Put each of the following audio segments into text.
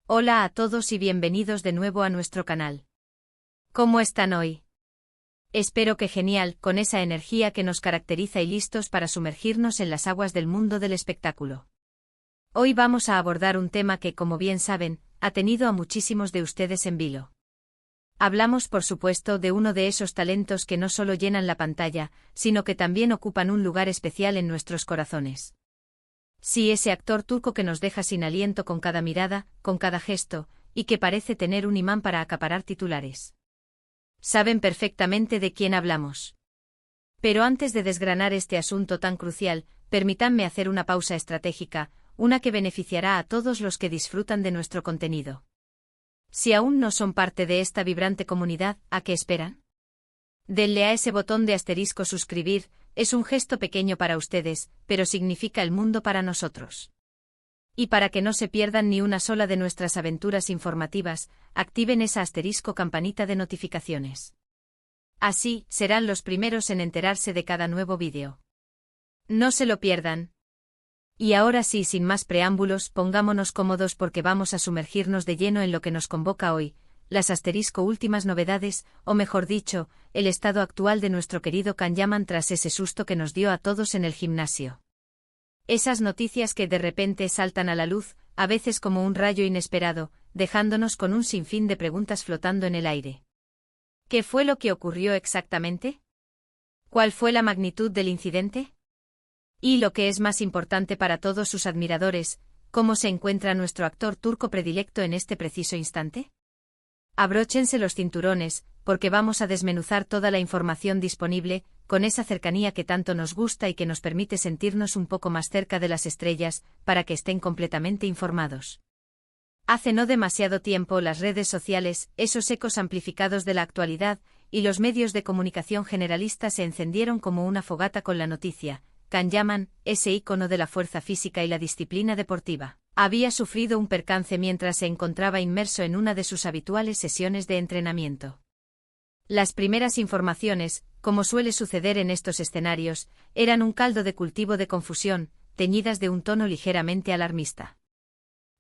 Hola a todos y bienvenidos de nuevo a nuestro canal. ¿Cómo están hoy? Espero que genial, con esa energía que nos caracteriza y listos para sumergirnos en las aguas del mundo del espectáculo. Hoy vamos a abordar un tema que, como bien saben, ha tenido a muchísimos de ustedes en vilo. Hablamos, por supuesto, de uno de esos talentos que no solo llenan la pantalla, sino que también ocupan un lugar especial en nuestros corazones. Sí, ese actor turco que nos deja sin aliento con cada mirada, con cada gesto, y que parece tener un imán para acaparar titulares. Saben perfectamente de quién hablamos. Pero antes de desgranar este asunto tan crucial, permítanme hacer una pausa estratégica, una que beneficiará a todos los que disfrutan de nuestro contenido. Si aún no son parte de esta vibrante comunidad, ¿a qué esperan? Denle a ese botón de asterisco suscribir, es un gesto pequeño para ustedes, pero significa el mundo para nosotros. Y para que no se pierdan ni una sola de nuestras aventuras informativas, activen esa asterisco campanita de notificaciones. Así, serán los primeros en enterarse de cada nuevo vídeo. No se lo pierdan. Y ahora sí, sin más preámbulos, pongámonos cómodos porque vamos a sumergirnos de lleno en lo que nos convoca hoy, las últimas novedades, o mejor dicho, el estado actual de nuestro querido Can Yaman tras ese susto que nos dio a todos en el gimnasio. Esas noticias que de repente saltan a la luz, a veces como un rayo inesperado, dejándonos con un sinfín de preguntas flotando en el aire. ¿Qué fue lo que ocurrió exactamente? ¿Cuál fue la magnitud del incidente? Y lo que es más importante para todos sus admiradores, ¿cómo se encuentra nuestro actor turco predilecto en este preciso instante? Abróchense los cinturones, porque vamos a desmenuzar toda la información disponible, con esa cercanía que tanto nos gusta y que nos permite sentirnos un poco más cerca de las estrellas, para que estén completamente informados. Hace no demasiado tiempo las redes sociales, esos ecos amplificados de la actualidad, y los medios de comunicación generalistas se encendieron como una fogata con la noticia: Can Yaman, ese ícono de la fuerza física y la disciplina deportiva, había sufrido un percance mientras se encontraba inmerso en una de sus habituales sesiones de entrenamiento. Las primeras informaciones, como suele suceder en estos escenarios, eran un caldo de cultivo de confusión, teñidas de un tono ligeramente alarmista.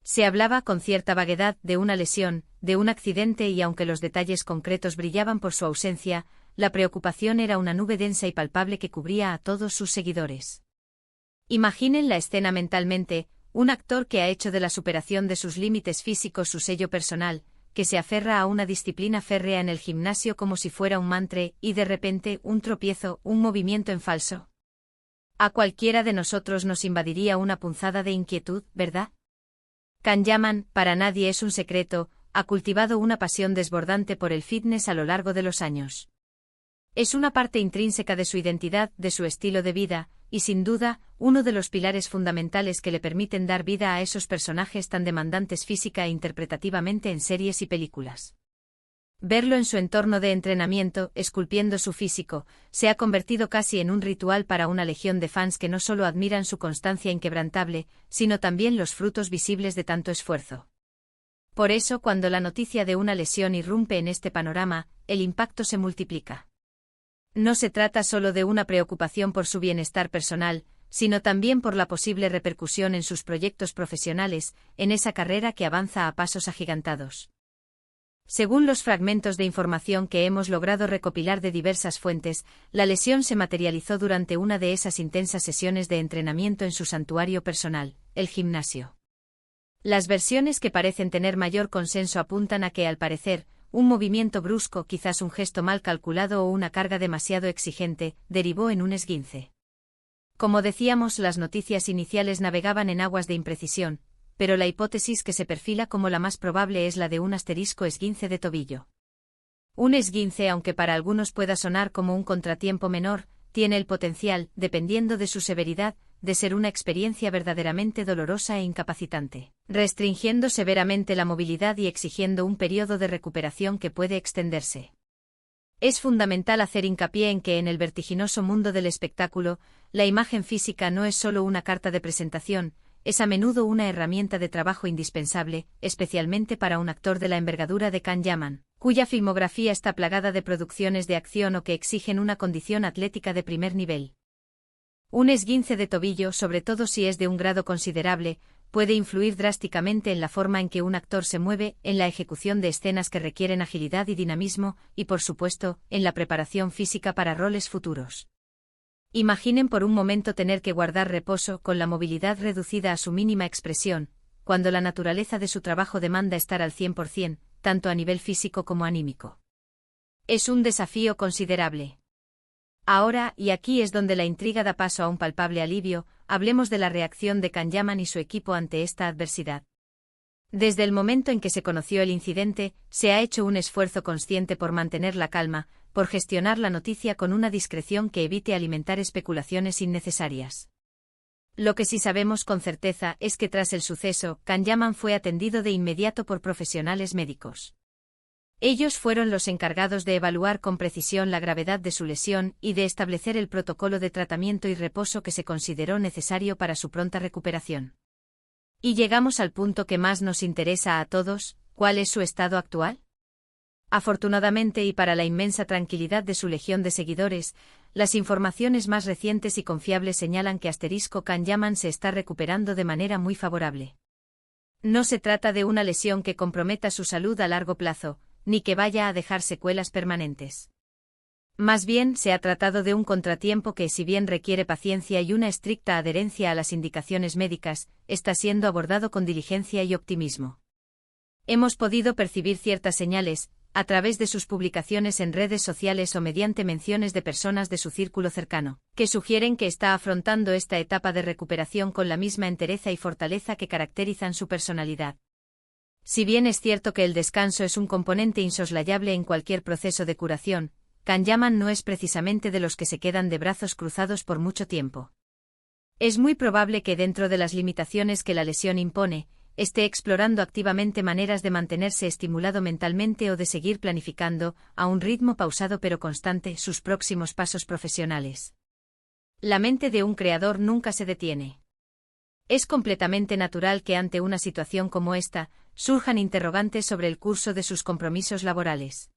Se hablaba con cierta vaguedad de una lesión, de un accidente y aunque los detalles concretos brillaban por su ausencia, la preocupación era una nube densa y palpable que cubría a todos sus seguidores. Imaginen la escena mentalmente: un actor que ha hecho de la superación de sus límites físicos su sello personal, que se aferra a una disciplina férrea en el gimnasio como si fuera un mantra, y de repente, un tropiezo, un movimiento en falso. A cualquiera de nosotros nos invadiría una punzada de inquietud, ¿verdad? Can Yaman, para nadie es un secreto, ha cultivado una pasión desbordante por el fitness a lo largo de los años. Es una parte intrínseca de su identidad, de su estilo de vida, y sin duda, uno de los pilares fundamentales que le permiten dar vida a esos personajes tan demandantes física e interpretativamente en series y películas. Verlo en su entorno de entrenamiento, esculpiendo su físico, se ha convertido casi en un ritual para una legión de fans que no solo admiran su constancia inquebrantable, sino también los frutos visibles de tanto esfuerzo. Por eso, cuando la noticia de una lesión irrumpe en este panorama, el impacto se multiplica. No se trata solo de una preocupación por su bienestar personal, sino también por la posible repercusión en sus proyectos profesionales, en esa carrera que avanza a pasos agigantados. Según los fragmentos de información que hemos logrado recopilar de diversas fuentes, la lesión se materializó durante una de esas intensas sesiones de entrenamiento en su santuario personal, el gimnasio. Las versiones que parecen tener mayor consenso apuntan a que, al parecer, un movimiento brusco, quizás un gesto mal calculado o una carga demasiado exigente, derivó en un esguince. Como decíamos, las noticias iniciales navegaban en aguas de imprecisión, pero la hipótesis que se perfila como la más probable es la de un esguince de tobillo. Un esguince, aunque para algunos pueda sonar como un contratiempo menor, tiene el potencial, dependiendo de su severidad, de ser una experiencia verdaderamente dolorosa e incapacitante, restringiendo severamente la movilidad y exigiendo un periodo de recuperación que puede extenderse. Es fundamental hacer hincapié en que en el vertiginoso mundo del espectáculo, la imagen física no es solo una carta de presentación, es a menudo una herramienta de trabajo indispensable, especialmente para un actor de la envergadura de Can Yaman, cuya filmografía está plagada de producciones de acción o que exigen una condición atlética de primer nivel. Un esguince de tobillo, sobre todo si es de un grado considerable, puede influir drásticamente en la forma en que un actor se mueve, en la ejecución de escenas que requieren agilidad y dinamismo, y por supuesto, en la preparación física para roles futuros. Imaginen por un momento tener que guardar reposo con la movilidad reducida a su mínima expresión, cuando la naturaleza de su trabajo demanda estar al 100%, tanto a nivel físico como anímico. Es un desafío considerable. Ahora, y aquí es donde la intriga da paso a un palpable alivio, hablemos de la reacción de Kanyaman y su equipo ante esta adversidad. Desde el momento en que se conoció el incidente, se ha hecho un esfuerzo consciente por mantener la calma, por gestionar la noticia con una discreción que evite alimentar especulaciones innecesarias. Lo que sí sabemos con certeza es que tras el suceso, Kanyaman fue atendido de inmediato por profesionales médicos. Ellos fueron los encargados de evaluar con precisión la gravedad de su lesión y de establecer el protocolo de tratamiento y reposo que se consideró necesario para su pronta recuperación. Y llegamos al punto que más nos interesa a todos, ¿cuál es su estado actual? Afortunadamente y para la inmensa tranquilidad de su legión de seguidores, las informaciones más recientes y confiables señalan que Kanyaman se está recuperando de manera muy favorable. No se trata de una lesión que comprometa su salud a largo plazo, ni que vaya a dejar secuelas permanentes. Más bien, se ha tratado de un contratiempo que, si bien requiere paciencia y una estricta adherencia a las indicaciones médicas, está siendo abordado con diligencia y optimismo. Hemos podido percibir ciertas señales, a través de sus publicaciones en redes sociales o mediante menciones de personas de su círculo cercano, que sugieren que está afrontando esta etapa de recuperación con la misma entereza y fortaleza que caracterizan su personalidad. Si bien es cierto que el descanso es un componente insoslayable en cualquier proceso de curación, Kanyaman no es precisamente de los que se quedan de brazos cruzados por mucho tiempo. Es muy probable que dentro de las limitaciones que la lesión impone, esté explorando activamente maneras de mantenerse estimulado mentalmente o de seguir planificando, a un ritmo pausado pero constante, sus próximos pasos profesionales. La mente de un creador nunca se detiene. Es completamente natural que ante una situación como esta, surjan interrogantes sobre el curso de sus compromisos laborales.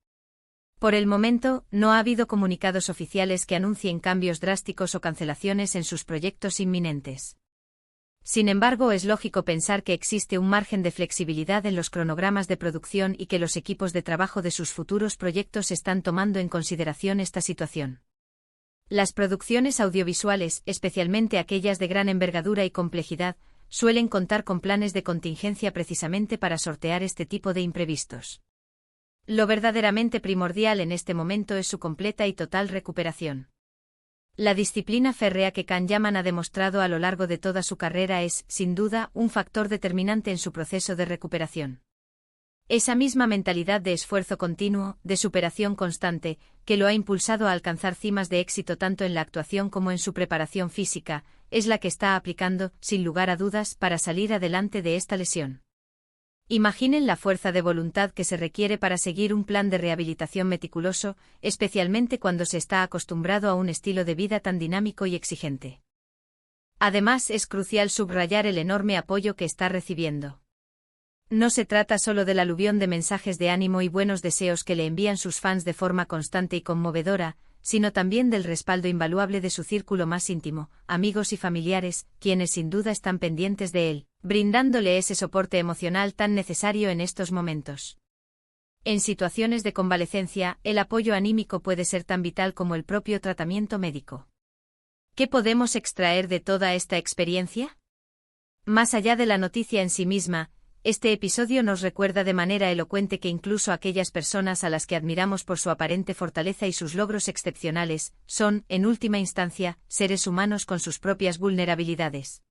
Por el momento, no ha habido comunicados oficiales que anuncien cambios drásticos o cancelaciones en sus proyectos inminentes. Sin embargo, es lógico pensar que existe un margen de flexibilidad en los cronogramas de producción y que los equipos de trabajo de sus futuros proyectos están tomando en consideración esta situación. Las producciones audiovisuales, especialmente aquellas de gran envergadura y complejidad, suelen contar con planes de contingencia precisamente para sortear este tipo de imprevistos. Lo verdaderamente primordial en este momento es su completa y total recuperación. La disciplina férrea que Kanyaman ha demostrado a lo largo de toda su carrera es, sin duda, un factor determinante en su proceso de recuperación. Esa misma mentalidad de esfuerzo continuo, de superación constante, que lo ha impulsado a alcanzar cimas de éxito tanto en la actuación como en su preparación física, es la que está aplicando, sin lugar a dudas, para salir adelante de esta lesión. Imaginen la fuerza de voluntad que se requiere para seguir un plan de rehabilitación meticuloso, especialmente cuando se está acostumbrado a un estilo de vida tan dinámico y exigente. Además, es crucial subrayar el enorme apoyo que está recibiendo. No se trata solo del aluvión de mensajes de ánimo y buenos deseos que le envían sus fans de forma constante y conmovedora, sino también del respaldo invaluable de su círculo más íntimo, amigos y familiares, quienes sin duda están pendientes de él, brindándole ese soporte emocional tan necesario en estos momentos. En situaciones de convalecencia, el apoyo anímico puede ser tan vital como el propio tratamiento médico. ¿Qué podemos extraer de toda esta experiencia? Más allá de la noticia en sí misma, este episodio nos recuerda de manera elocuente que incluso aquellas personas a las que admiramos por su aparente fortaleza y sus logros excepcionales, son, en última instancia, seres humanos con sus propias vulnerabilidades.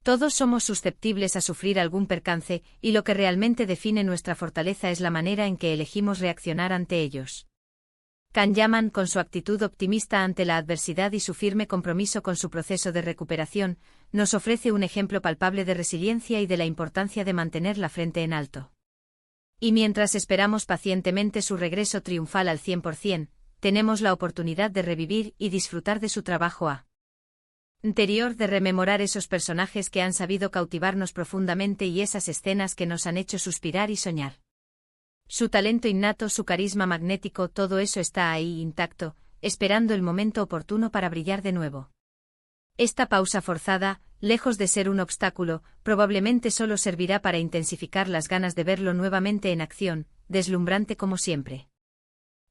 Todos somos susceptibles a sufrir algún percance, y lo que realmente define nuestra fortaleza es la manera en que elegimos reaccionar ante ellos. Kanyaman, con su actitud optimista ante la adversidad y su firme compromiso con su proceso de recuperación, nos ofrece un ejemplo palpable de resiliencia y de la importancia de mantener la frente en alto. Y mientras esperamos pacientemente su regreso triunfal al 100%, tenemos la oportunidad de revivir y disfrutar de su trabajo anterior, de rememorar esos personajes que han sabido cautivarnos profundamente y esas escenas que nos han hecho suspirar y soñar. Su talento innato, su carisma magnético, todo eso está ahí intacto, esperando el momento oportuno para brillar de nuevo. Esta pausa forzada, lejos de ser un obstáculo, probablemente solo servirá para intensificar las ganas de verlo nuevamente en acción, deslumbrante como siempre.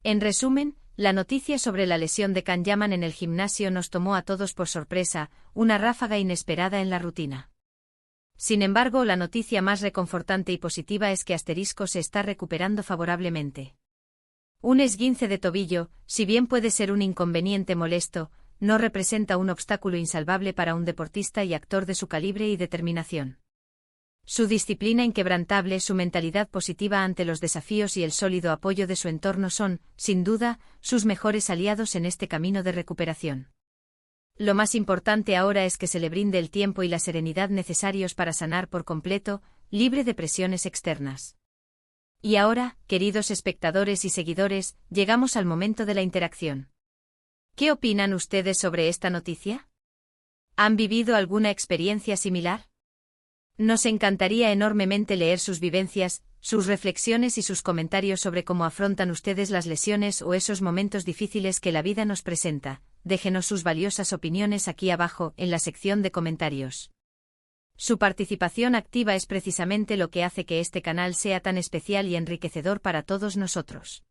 En resumen, la noticia sobre la lesión de Kanyaman en el gimnasio nos tomó a todos por sorpresa, una ráfaga inesperada en la rutina. Sin embargo, la noticia más reconfortante y positiva es que Asterisco se está recuperando favorablemente. Un esguince de tobillo, si bien puede ser un inconveniente molesto, no representa un obstáculo insalvable para un deportista y actor de su calibre y determinación. Su disciplina inquebrantable, su mentalidad positiva ante los desafíos y el sólido apoyo de su entorno son, sin duda, sus mejores aliados en este camino de recuperación. Lo más importante ahora es que se le brinde el tiempo y la serenidad necesarios para sanar por completo, libre de presiones externas. Y ahora, queridos espectadores y seguidores, llegamos al momento de la interacción. ¿Qué opinan ustedes sobre esta noticia? ¿Han vivido alguna experiencia similar? Nos encantaría enormemente leer sus vivencias, sus reflexiones y sus comentarios sobre cómo afrontan ustedes las lesiones o esos momentos difíciles que la vida nos presenta. Déjenos sus valiosas opiniones aquí abajo, en la sección de comentarios. Su participación activa es precisamente lo que hace que este canal sea tan especial y enriquecedor para todos nosotros.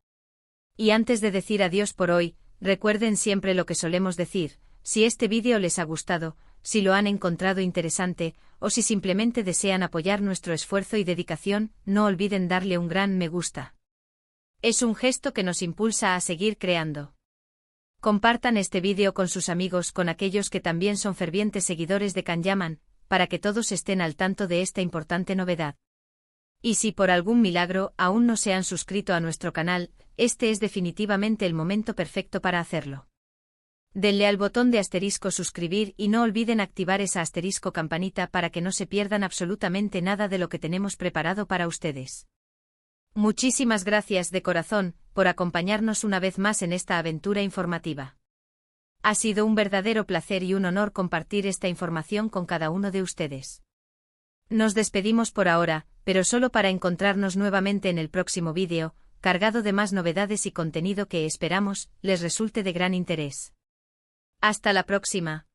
Y antes de decir adiós por hoy, recuerden siempre lo que solemos decir: si este vídeo les ha gustado, si lo han encontrado interesante, o si simplemente desean apoyar nuestro esfuerzo y dedicación, no olviden darle un gran me gusta. Es un gesto que nos impulsa a seguir creando. Compartan este vídeo con sus amigos, con aquellos que también son fervientes seguidores de Kanyaman, para que todos estén al tanto de esta importante novedad. Y si por algún milagro aún no se han suscrito a nuestro canal, este es definitivamente el momento perfecto para hacerlo. Denle al botón de asterisco suscribir y no olviden activar esa asterisco campanita para que no se pierdan absolutamente nada de lo que tenemos preparado para ustedes. Muchísimas gracias de corazón por acompañarnos una vez más en esta aventura informativa. Ha sido un verdadero placer y un honor compartir esta información con cada uno de ustedes. Nos despedimos por ahora, pero solo para encontrarnos nuevamente en el próximo vídeo, cargado de más novedades y contenido que esperamos les resulte de gran interés. Hasta la próxima.